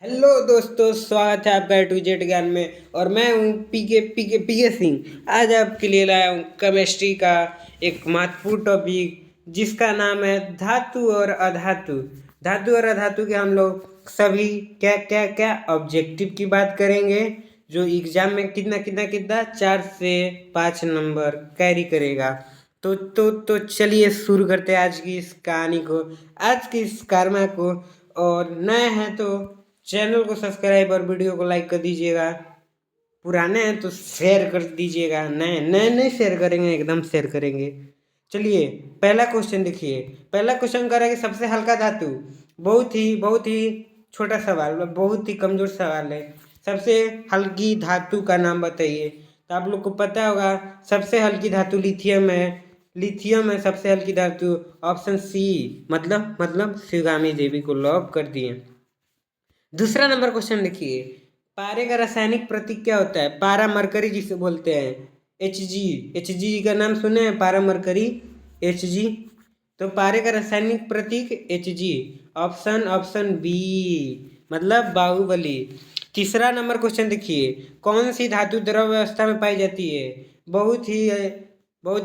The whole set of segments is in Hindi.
हेलो दोस्तों, स्वागत है आपका टू जेड ज्ञान में। और मैं हूँ पीके सिंह। आज आपके लिए लाया हूँ केमिस्ट्री का एक महत्वपूर्ण टॉपिक जिसका नाम है धातु और अधातु। धातु और अधातु के हम लोग सभी क्या क्या क्या ऑब्जेक्टिव की बात करेंगे, जो एग्जाम में कितना 4 से 5 नंबर कैरी करेगा। तो चलिए शुरू करते हैं आज की इस कहानी को, आज की इस कारवा को। और नए हैं तो चैनल को सब्सक्राइब और वीडियो को लाइक कर दीजिएगा। पुराने हैं तो शेयर कर दीजिएगा। नए नए नहीं शेयर करेंगे, एकदम शेयर करेंगे। चलिए पहला क्वेश्चन देखिए। पहला क्वेश्चन कर रहा है कि सबसे हल्का धातु। बहुत ही छोटा सवाल, बहुत ही कमजोर सवाल है। सबसे हल्की धातु का नाम बताइए। तो आप लोग को पता होगा सबसे हल्की धातु लिथियम है। लिथियम है सबसे हल्की धातु। ऑप्शन सी मतलब शिवगामी देवी को लॉक कर दिए। दूसरा नंबर क्वेश्चन देखिए। पारे का रासायनिक प्रतीक क्या होता है? पारा मरकरी जिसे बोलते हैं, एच जी का नाम सुने हैं? पारा मरकरी, Hg। तो पारे का रासायनिक प्रतीक Hg। ऑप्शन बी मतलब बाहुबली। तीसरा नंबर क्वेश्चन देखिए। कौन सी धातु द्रव व्यवस्था में पाई जाती है? बहुत ही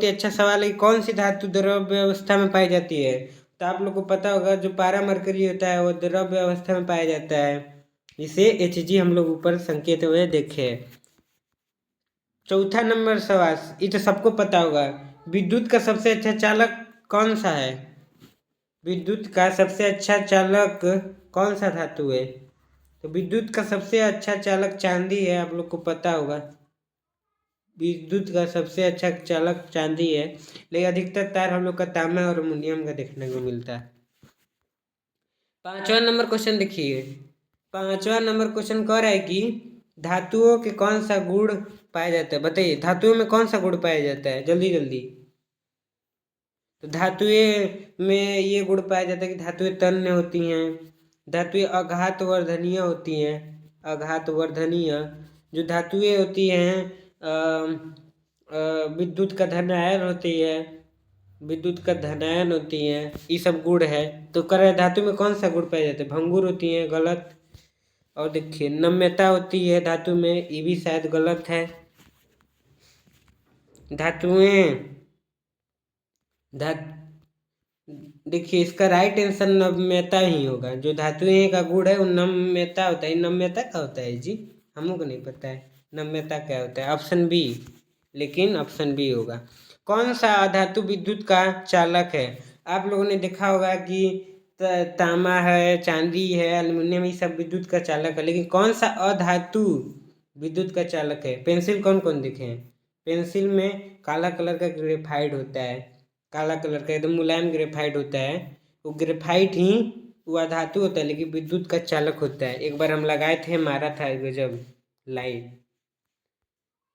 अच्छा सवाल है। कौन सी धातु द्रव व्यवस्था में पाई जाती है? तो आप लोग को पता होगा जो पारा मरकरी होता है वो द्रव व्यवस्था में पाया जाता है। इसे Hg हम लोग ऊपर संकेत हुए देखे। चौथा नंबर सवाल, ये तो सबको पता होगा। विद्युत का सबसे अच्छा चालक कौन सा है? विद्युत का सबसे अच्छा चालक कौन सा धातु है? तो विद्युत का सबसे अच्छा चालक चांदी है, आप लोग को पता होगा। विद्युत का सबसे अच्छा चालक चांदी है, लेकिन अधिकतर तार हम लोग का तांबा और अमोनियम का देखने को मिलता है। पांचवा नंबर क्वेश्चन देखिए। पांचवा नंबर क्वेश्चन कह रहा है कि धातुओं के कौन सा गुण पाया जाता है? बताइए धातुओं में कौन सा गुण पाया जाता है? जल्दी जल्दी। तो धातुएं में ये गुण पाया जाता है कि धातुएं तन्य होती हैं, धातुएं अघातवर्धनीय होती हैं। अघातवर्धनीय जो धातुएं होती हैं विद्युत का धनायन होती है, विद्युत का धनायन होती है। ये सब गुण है। तो कर धातु में कौन सा गुण पाया जाता है? भंगुर होती है, गलत। और देखिए नम्यता होती है धातु में, ये भी शायद गलत है। धातुएं देखिए इसका राइट आंसर नम्यता ही होगा। जो धातुएं का गुण है वो नम्यता होता है। नम्यता क्या होता है जी? हम लोग को नहीं पता है नम्यता क्या होता है। ऑप्शन बी, लेकिन ऑप्शन बी होगा। कौन सा अधातु विद्युत का चालक है? आप लोगों ने देखा होगा कि तांबा है, चांदी है, एल्युमिनियम, ये सब विद्युत का चालक है, लेकिन कौन सा अधातु विद्युत का चालक है? पेंसिल कौन कौन देखे हैं? पेंसिल में काला कलर का ग्रेफाइट होता है, काला कलर का एकदम मुलायम ग्रेफाइट होता है। वो ग्रेफाइट ही वो धातु होता है, लेकिन विद्युत का चालक होता है। एक बार हम लगाए थे, मारा था गजब लाइट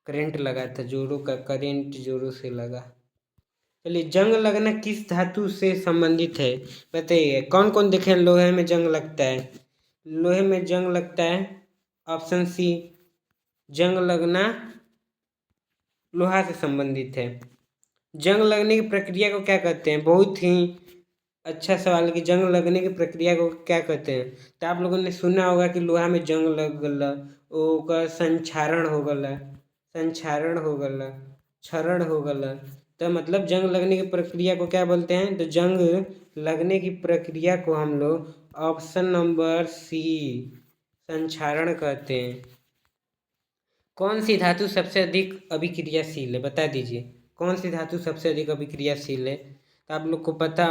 करंट लगा था, जोरों का करंट जोरों से लगा। चलिए जंग लगना किस धातु से संबंधित है? बताइए कौन कौन देखे लोहे में जंग लगता है? लोहे में जंग लगता है। ऑप्शन सी, जंग लगना लोहा से संबंधित है। जंग लगने की प्रक्रिया को क्या कहते हैं? बहुत ही अच्छा सवाल है कि जंग लगने की प्रक्रिया को क्या कहते हैं। तो आप लोगों ने सुना होगा कि लोहा में जंग लग गल, ओकर संक्षारण हो गल, संक्षारण हो गल, क्षरण हो गल। तो मतलब जंग लगने की प्रक्रिया को क्या बोलते हैं? तो जंग लगने की प्रक्रिया को हम लोग ऑप्शन नंबर सी संक्षारण कहते हैं। कौन सी धातु सबसे अधिक अभिक्रियाशील है? बता दीजिए कौन सी धातु सबसे अधिक अभिक्रियाशील है? तो आप लोग को पता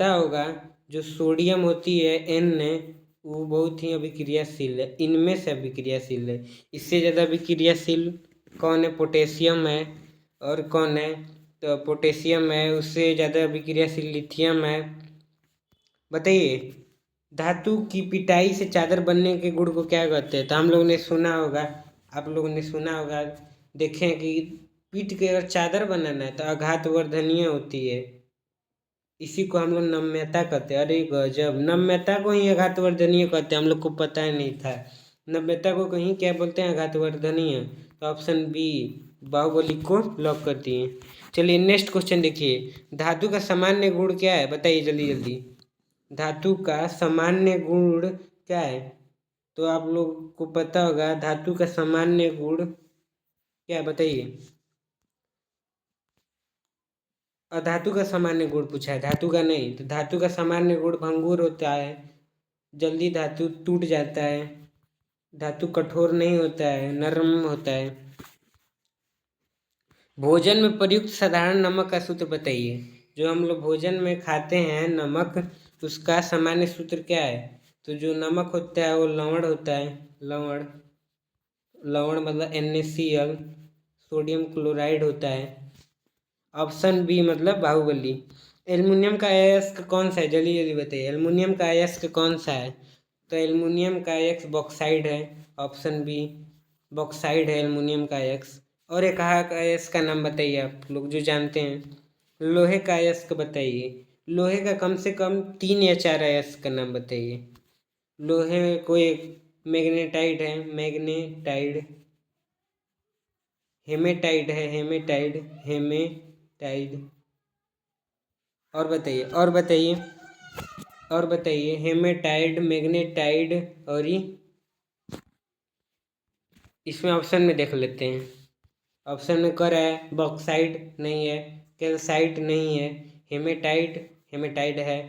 होगा जो सोडियम होती है N, वो बहुत ही अभिक्रियाशील है, इनमें से अभिक्रियाशील है। इससे ज़्यादा अभिक्रियाशील कौन है? पोटेशियम है। और कौन है? तो पोटेशियम है। उससे ज़्यादा अभिक्रियाशील लिथियम है। बताइए धातु की पिटाई से चादर बनने के गुण को क्या कहते हैं? तो हम लोगों ने सुना होगा, आप लोगों ने सुना होगा, देखें कि पीट के अगर चादर बनाना है तो आघातवर्धनीय होती है। इसी को हम लोग नम्यता कहते हैं। अरे गजब, नम्यता को ही आघातवर्धनीय कहते हैं, हम लोग को पता ही नहीं था। नम्यता को कहीं क्या बोलते हैं? आघातवर्धनीय। तो ऑप्शन बी बाहुबली को लॉक कर दिए। चलिए नेक्स्ट क्वेश्चन देखिए। धातु का सामान्य गुण क्या है? बताइए जल्दी जल्दी। धातु का सामान्य गुण क्या है? तो आप लोग को पता होगा धातु का सामान्य गुण क्या, बताइए। अधातु का सामान्य गुण पूछा है, धातु का नहीं। तो धातु का सामान्य गुण भंगुर होता है, जल्दी धातु टूट जाता है, धातु कठोर नहीं होता है, नरम होता है। भोजन में प्रयुक्त साधारण नमक का सूत्र बताइए। जो हम लोग भोजन में खाते हैं नमक, उसका सामान्य सूत्र क्या है? तो जो नमक होता है वो लवण होता है, लवण। लवण मतलब NaCl, सोडियम क्लोराइड होता है। ऑप्शन बी मतलब बाहुबली। एल्युमिनियम का अयस्क कौन सा है, जल्दी जल्दी बताइए। एल्युमिनियम का अयस्क कौन सा है? तो एल्युमिनियम का अयस्क बॉक्साइड है, ऑप्शन बी बॉक्साइड है एल्युमिनियम का अयस्क। और एक अयस्क का नाम बताइए आप लोग जो जानते हैं। लोहे का अयस्क बताइए। लोहे का कम से कम 3 या 4 अयस्क का नाम बताइए। लोहे को एक मैग्नेटाइड है, मैग्नेटाइड। हेमेटाइड है, हेमेटाइड, हेमेटाइड। और बताइए, और बताइए, और बताइए। हेमेटाइड, मैग्नेटाइड और इसमें ऑप्शन में देख लेते हैं। ऑप्शन में कर है बॉक्साइड नहीं है, कैल्साइट नहीं है, हेमेटाइट हेमेटाइड है,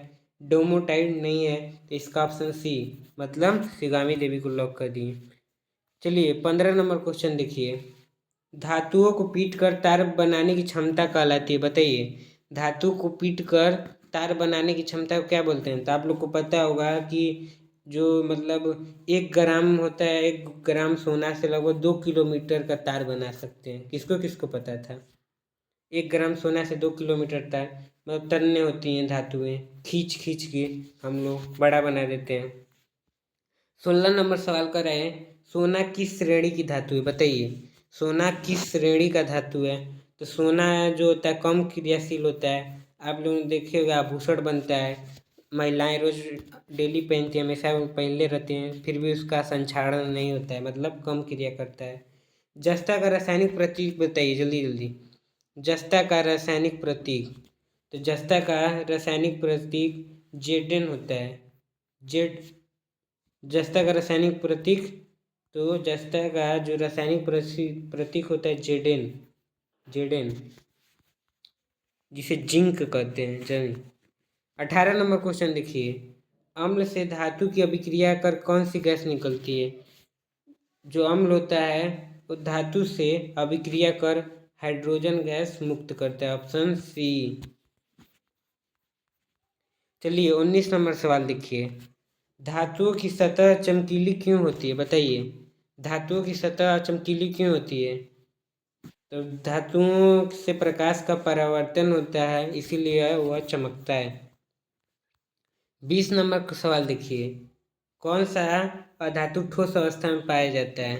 डोमोटाइड नहीं है। तो इसका ऑप्शन सी मतलब शिगामी देवी को लॉक कर दिए। चलिए 15 नंबर क्वेश्चन देखिए। धातुओं को पीट कर तार बनाने की क्षमता कहलाती है, बताइए। धातु को पीट कर तार बनाने की क्षमता को क्या बोलते हैं? तो आप लोग को पता होगा कि जो मतलब 1 ग्राम होता है, 1 ग्राम सोना से लगभग 2 किलोमीटर का तार बना सकते हैं। किसको किसको पता था? 1 ग्राम सोना से 2 किलोमीटर तार, मतलब तन्ने होती हैं धातुएं, खींच खींच के हम लोग बड़ा बना देते हैं। 16 नंबर सवाल कर रहे हैं, सोना किस श्रेणी की धातु है, बताइए। सोना किस श्रेणी का धातु है? तो सोना जो होता है कम क्रियाशील होता है। आप लोग देखे होगा आभूषण बनता है, महिलाएं रोज डेली पहनती हैं, हमेशा वो पहनले रहते हैं, फिर भी उसका संक्षारण नहीं होता है, मतलब कम क्रिया करता है। जस्ता का रासायनिक प्रतीक बताइए जल्दी जल्दी। जस्ता का रासायनिक प्रतीक। तो जस्ता का रासायनिक प्रतीक जेडेन होता है, जेड। जस्ता का रासायनिक प्रतीक, तो जस्ता का जो रासायनिक प्रतीक होता है जेडेन, जेडेन, जिसे जिंक कहते हैं, जिंक। 18 नंबर क्वेश्चन देखिए। अम्ल से धातु की अभिक्रिया कर कौन सी गैस निकलती है? जो अम्ल होता है वो धातु से अभिक्रिया कर हाइड्रोजन गैस मुक्त करता है, ऑप्शन सी। चलिए 19 नंबर सवाल देखिए। धातुओं की सतह चमकीली क्यों होती है, बताइए। धातुओं की सतह चमकीली क्यों होती है? तो धातुओं से प्रकाश का परावर्तन होता है, इसीलिए वह चमकता है। 20 नंबर का सवाल देखिए। कौन सा अधातु ठोस अवस्था में पाया जाता है?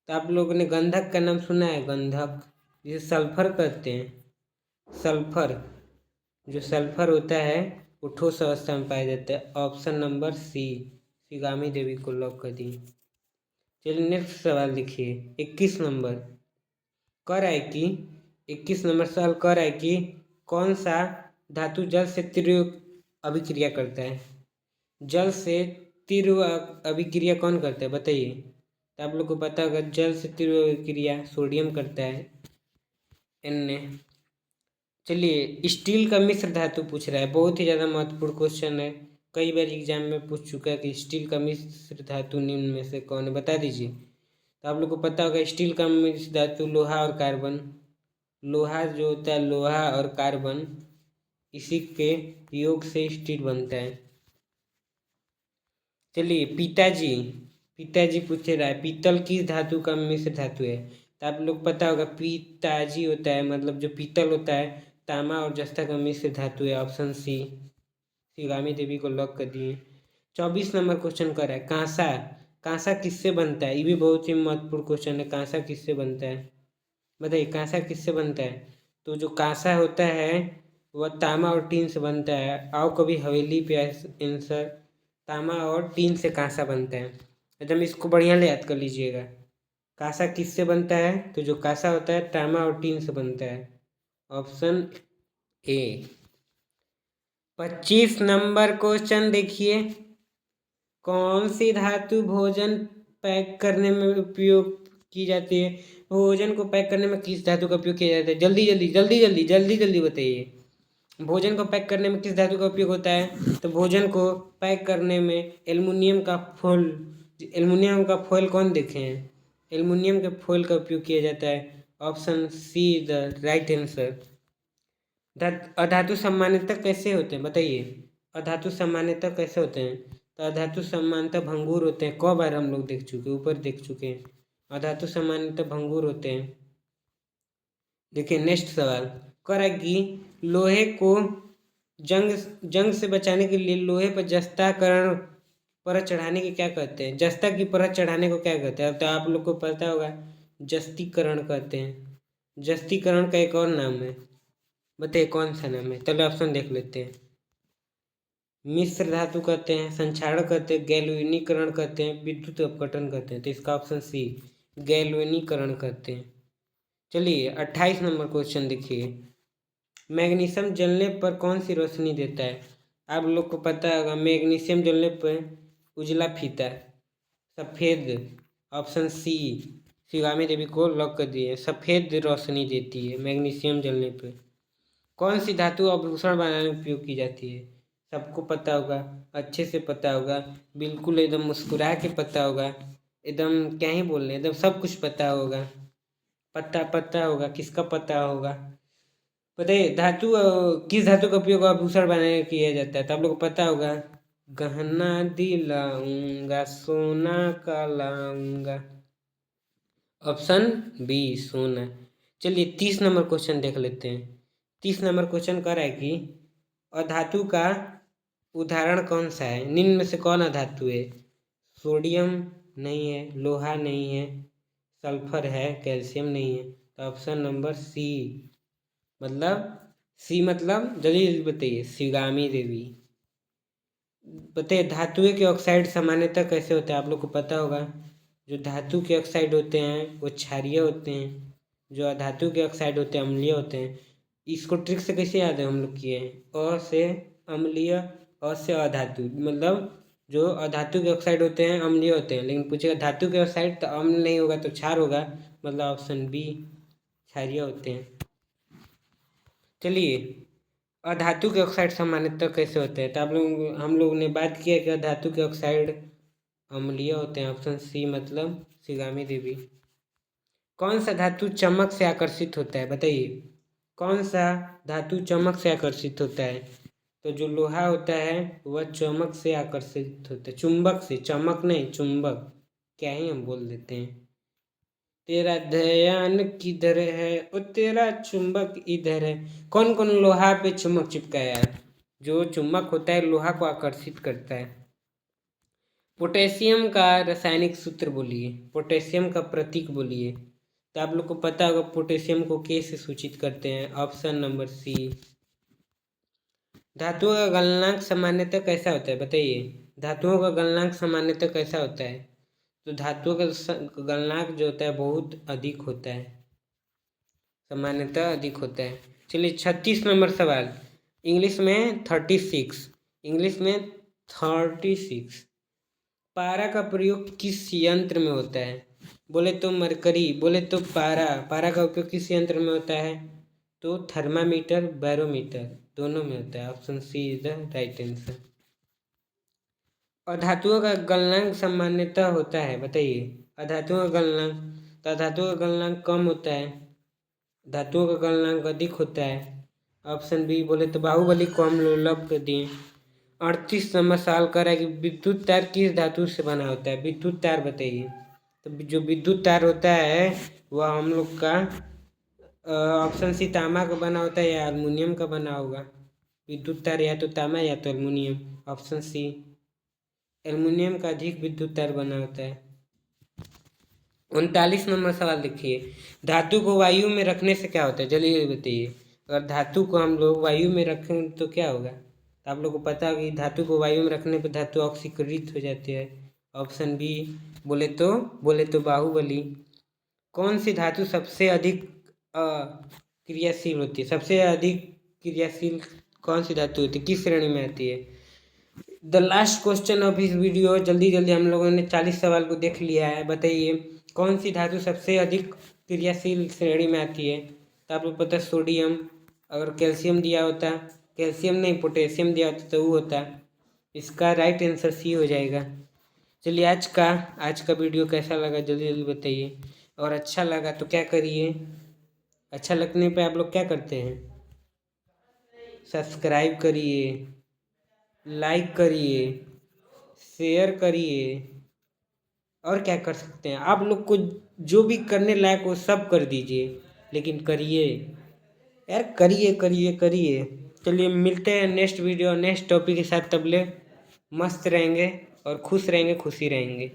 तो आप लोगों ने गंधक का नाम सुना है, गंधक, जिसे सल्फर कहते हैं। सल्फर, जो सल्फर होता है वो ठोस अवस्था में पाया जाता है, ऑप्शन नंबर सी शिगामी देवी को लॉक कर दी। चलिए नेक्स्ट सवाल देखिए 21 नंबर। कह रहा है कि 21 नंबर सवाल कह रहा है कि कौन सा धातु जल से तीव्र अभिक्रिया करता है? जल से तीव्र अभिक्रिया कौन करता है, बताइए। तो आप लोग को पता होगा जल से तीव्र अभिक्रिया सोडियम करता है, Na। चलिए स्टील का मिश्र धातु पूछ रहा है, बहुत ही ज़्यादा महत्वपूर्ण क्वेश्चन है। कई बार एग्जाम में पूछ चुका है कि स्टील का मिश्र धातु निम्न में से कौन है, बता दीजिए। तो आप लोग को पता होगा स्टील का मिश्र धातु लोहा और कार्बन। लोहा जो होता है, लोहा और कार्बन, इसी के योग से स्टील बनता है। चलिए पिताजी, पिताजी पूछ रहा है पीतल किस धातु का मिश्र धातु है? तो आप लोग पता होगा पिताजी होता है मतलब जो पीतल होता है तांबा और जस्ता का मिश्र धातु है, ऑप्शन सी शिगामी देवी को लॉक कर दिए। 24 नंबर क्वेश्चन कर रहा है कांसा, कांसा किससे बनता है? ये भी बहुत ही महत्वपूर्ण क्वेश्चन है, कांसा किससे बनता है, बताइए। कांसा किससे बनता है? तो जो कांसा होता है वह तांबा और टीन से बनता है। आओ कभी हवेली पे आंसर, तांबा और टीन से कांसा बनता है, एकदम इसको बढ़िया से याद कर लीजिएगा। कांसा किससे बनता है? तो जो कांसा होता है तांबा और टीन से बनता है, ऑप्शन ए। 25 नंबर क्वेश्चन देखिए। कौन सी धातु भोजन पैक करने में उपयोग की जाती है? भोजन को पैक करने में किस धातु का उपयोग किया जाता है? जल्दी जल्दी जल्दी जल्दी जल्दी जल्दी बताइए। भोजन को पैक करने में किस धातु का उपयोग होता है? तो भोजन को पैक करने में एल्युमिनियम का फॉइल, एल्युमिनियम का फॉइल कौन देखे हैं? एल्युमिनियम के फॉइल का उपयोग किया जाता है। Option C the right answer. अधातु सामान्यतः कैसे होते हैं बताइए? अधातु सामान्यतः कैसे होते हैं? तो अधातु सामान्यतः भंगुर होते हैं। कई बार हम लोग देख चुके, ऊपर देख चुके हैं। अधातु सामान्यतः भंगुर होते हैं। देखिए नेक्स्ट सवाल कह रहा है कि लोहे को जंग से बचाने के लिए लोहे पर जस्ताकरण परत चढ़ाने की क्या कहते हैं? जस्ता की परत चढ़ाने को क्या कहते हैं? तो आप लोग को पता होगा, जस्तीकरण कहते हैं। जस्तीकरण का एक और नाम है, बताइए कौन सा नाम है? चलो ऑप्शन देख लेते हैं। मिश्र धातु कहते हैं, संक्षारण कहते हैं, गैल्वेनीकरण कहते हैं, विद्युत अपघटन कहते हैं। तो इसका ऑप्शन सी गैल्वेनीकरण कहते हैं। चलिए 28 नंबर क्वेश्चन देखिए। मैग्नीशियम जलने पर कौन सी रोशनी देता है? आप लोग को पता होगा, मैग्नीशियम जलने पर उजला फीता, सफ़ेद। ऑप्शन सी शिवामी देवी को लॉक कर दिए, सफ़ेद रोशनी देती है मैग्नीशियम जलने पर। कौन सी धातु आभूषण बनाने में उपयोग की जाती है? सबको पता होगा, अच्छे से पता होगा, बिल्कुल एकदम मुस्कुरा के पता होगा, एकदम क्या ही बोल रहे, एकदम सब कुछ पता होगा। पता होगा, किसका पता होगा बताइए? धातु किस धातु का उपयोग आभूषण बनाने में किया जाता है? तो आप लोग को पता होगा, गहना दिलाऊंगा सोना का लाऊंगा। ऑप्शन बी सोना। चलिए 30 नंबर क्वेश्चन देख लेते हैं। 30 नंबर क्वेश्चन कह रहा है कि अधातु का उदाहरण कौन सा है? निम्न में से कौन अधातु है? सोडियम नहीं है, लोहा नहीं है, सल्फर है, कैल्शियम नहीं है। तो ऑप्शन नंबर सी, मतलब सी मतलब जल्दी जल्दी बताइए, शिवामी देवी। बताइए धातुएं के ऑक्साइड सामान्यतः कैसे होते हैं? आप लोग को पता होगा, जो धातु के ऑक्साइड होते हैं वो क्षारीय होते हैं, जो अधातु के ऑक्साइड होते हैं अम्लीय होते हैं। इसको ट्रिक से कैसे याद है हम लोग किए हैं? अ से अम्लीय, अ से अधातु, मतलब जो अधातु के ऑक्साइड होते हैं अम्लीय होते हैं, लेकिन पूछेगा धातु के ऑक्साइड तो अम्ल नहीं होगा तो क्षार होगा, मतलब ऑप्शन बी क्षारीय होते हैं। चलिए अधातु के ऑक्साइड सामान्यतः कैसे होते हैं? तो हम लोग ने बात किया कि अधातु के ऑक्साइड अम्लीय होते हैं। ऑप्शन सी मतलब शिवामी देवी। कौन सा धातु चमक से आकर्षित होता है बताइए? कौन सा धातु चमक से आकर्षित होता है? तो जो लोहा होता है वह चमक से आकर्षित होता है, चुंबक से, चमक नहीं चुंबक, क्या ही हम बोल देते हैं। तेरा ध्यान किधर है ओ तेरा चुंबक इधर है। कौन कौन लोहा पे चुंबक चिपकाया है? जो चुंबक होता है लोहा को आकर्षित करता है। पोटेशियम का रासायनिक सूत्र बोलिए, पोटेशियम का प्रतीक बोलिए। तो आप लोग को पता होगा पोटेशियम को के से सूचित करते हैं। Option number C. धातुओं का गलनांक सामान्यतः कैसा होता है बताइए? धातुओं का गलनांक सामान्यतः कैसा होता है? तो धातुओं का गलनांक जो होता है बहुत अधिक होता है, सामान्यतः अधिक होता है। चलिए 36 नंबर सवाल, इंग्लिश में 36, इंग्लिश में 36। पारा का प्रयोग किस यंत्र में होता है? बोले तो मरकरी, बोले तो पारा। पारा का उपयोग किस यंत्र में होता है? तो थर्मामीटर, बैरोमीटर, दोनों में होता है। Option C is the right answer. अधातुओं का गलनांक सामान्यतः होता है बताइए? अधातुओं का गलनांक, तो अधातुओं का गलनांक कम होता है, धातुओं का गलनांक अधिक होता है। ऑप्शन बी बोले तो बाहुबली को हम लोग लॉक कर दिए। 38 नंबर सवाल कर रहा है कि विद्युत तार किस धातु से बना होता है? विद्युत तार बताइए? तो जो विद्युत तार होता है वह हम लोग का ऑप्शन सी तांबा का बना होता है या एल्युमिनियम का बना होगा। विद्युत तार या तो तांबा या तो एल्युमिनियम। ऑप्शन सी एल्युमिनियम का अधिक विद्युत तार बना होता है। 39 नंबर सवाल देखिए, धातु को वायु में रखने से क्या होता है? जल्दी बताइए। अगर धातु को हम लोग वायु में रखें तो क्या होगा? तो आप लोग को पता है कि धातु को वायु में रखने पर धातु ऑक्सीकृत हो जाती है। ऑप्शन बी बोले तो बाहुबली। कौन सी धातु सबसे अधिक क्रियाशील होती है? सबसे अधिक क्रियाशील कौन सी धातु होती है, किस श्रेणी में आती है? द लास्ट क्वेश्चन ऑफ इस वीडियो, जल्दी जल्दी हम लोगों ने 40 सवाल को देख लिया है। बताइए कौन सी धातु सबसे अधिक क्रियाशील श्रेणी में आती है? तो आपको पता है सोडियम। अगर कैल्शियम दिया होता, कैल्शियम नहीं पोटेशियम दिया होता तो वो होता। इसका राइट आंसर सी हो जाएगा। चलिए आज का वीडियो कैसा लगा जल्दी जल्दी बताइए। और अच्छा लगा तो क्या करिए, अच्छा लगने पे आप लोग क्या करते हैं? सब्सक्राइब करिए, लाइक करिए, शेयर करिए, और क्या कर सकते हैं आप लोग को जो भी करने लायक हो सब कर दीजिए, लेकिन करिए यार, करिए करिए करिए। चलिए मिलते हैं नेक्स्ट वीडियो नेक्स्ट टॉपिक के साथ, तब ले मस्त रहेंगे और खुश रहेंगे, खुशी रहेंगे।